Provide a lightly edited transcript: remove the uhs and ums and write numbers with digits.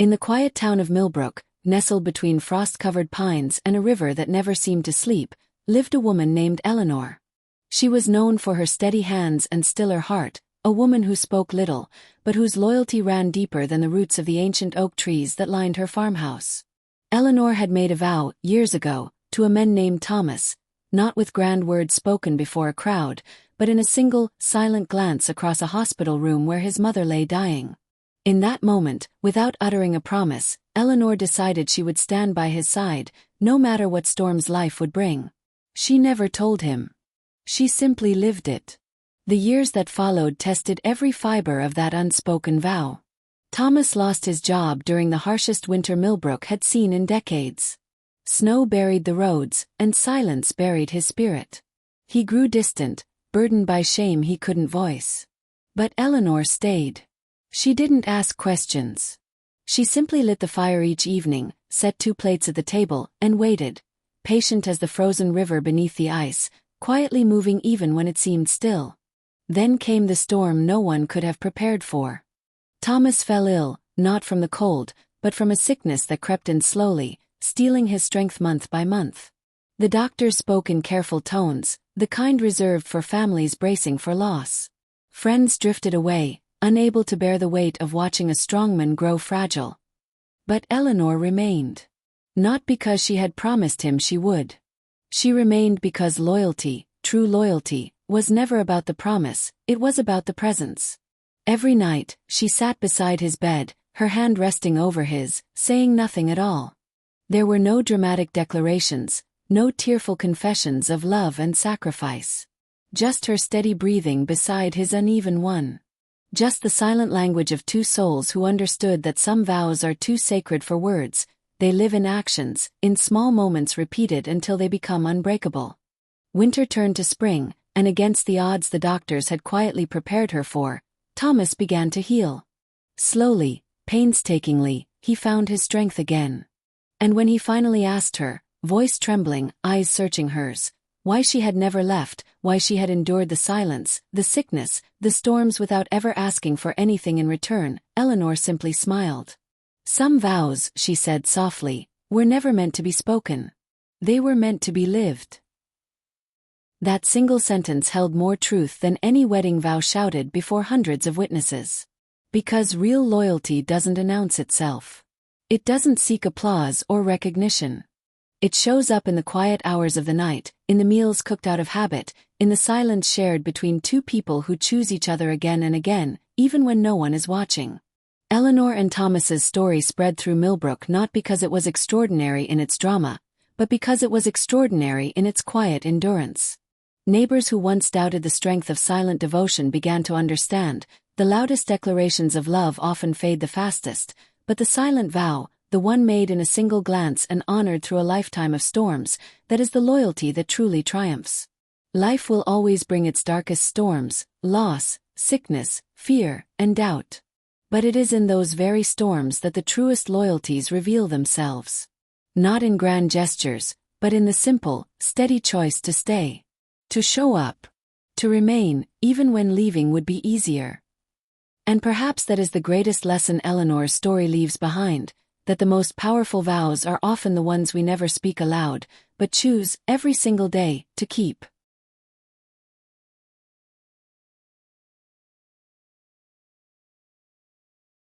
In the quiet town of Millbrook, nestled between frost-covered pines and a river that never seemed to sleep, lived a woman named Eleanor. She was known for her steady hands and stiller heart, a woman who spoke little, but whose loyalty ran deeper than the roots of the ancient oak trees that lined her farmhouse. Eleanor had made a vow, years ago, to a man named Thomas, not with grand words spoken before a crowd, but in a single, silent glance across a hospital room where his mother lay dying. In that moment, without uttering a promise, Eleanor decided she would stand by his side, no matter what storms life would bring. She never told him. She simply lived it. The years that followed tested every fiber of that unspoken vow. Thomas lost his job during the harshest winter Millbrook had seen in decades. Snow buried the roads, and silence buried his spirit. He grew distant, burdened by shame he couldn't voice. But Eleanor stayed. She didn't ask questions. She simply lit the fire each evening, set 2 plates at the table, and waited, patient as the frozen river beneath the ice, quietly moving even when it seemed still. Then came the storm no one could have prepared for. Thomas fell ill, not from the cold, but from a sickness that crept in slowly, stealing his strength month by month. The doctors spoke in careful tones, the kind reserved for families bracing for loss. Friends drifted away, unable to bear the weight of watching a strong man grow fragile. But Eleanor remained. Not because she had promised him she would. She remained because loyalty, true loyalty, was never about the promise, it was about the presence. Every night, she sat beside his bed, her hand resting over his, saying nothing at all. There were no dramatic declarations, no tearful confessions of love and sacrifice. Just her steady breathing beside his uneven one. Just the silent language of 2 souls who understood that some vows are too sacred for words, they live in actions, in small moments repeated until they become unbreakable. Winter turned to spring, and against the odds the doctors had quietly prepared her for, Thomas began to heal. Slowly, painstakingly, he found his strength again. And when he finally asked her, voice trembling, eyes searching hers, why she had never left, why she had endured the silence, the sickness, the storms without ever asking for anything in return, Eleanor simply smiled. Some vows, she said softly, were never meant to be spoken. They were meant to be lived. That single sentence held more truth than any wedding vow shouted before hundreds of witnesses. Because real loyalty doesn't announce itself. It doesn't seek applause or recognition. It shows up in the quiet hours of the night, in the meals cooked out of habit, in the silence shared between 2 people who choose each other again and again, even when no one is watching. Eleanor and Thomas's story spread through Millbrook not because it was extraordinary in its drama, but because it was extraordinary in its quiet endurance. Neighbors who once doubted the strength of silent devotion began to understand, the loudest declarations of love often fade the fastest, but the silent vow, the one made in a single glance and honored through a lifetime of storms, that is the loyalty that truly triumphs. Life will always bring its darkest storms, loss, sickness, fear, and doubt. But it is in those very storms that the truest loyalties reveal themselves. Not in grand gestures, but in the simple, steady choice to stay. To show up. To remain, even when leaving would be easier. And perhaps that is the greatest lesson Eleanor's story leaves behind, that the most powerful vows are often the ones we never speak aloud, but choose, every single day, to keep.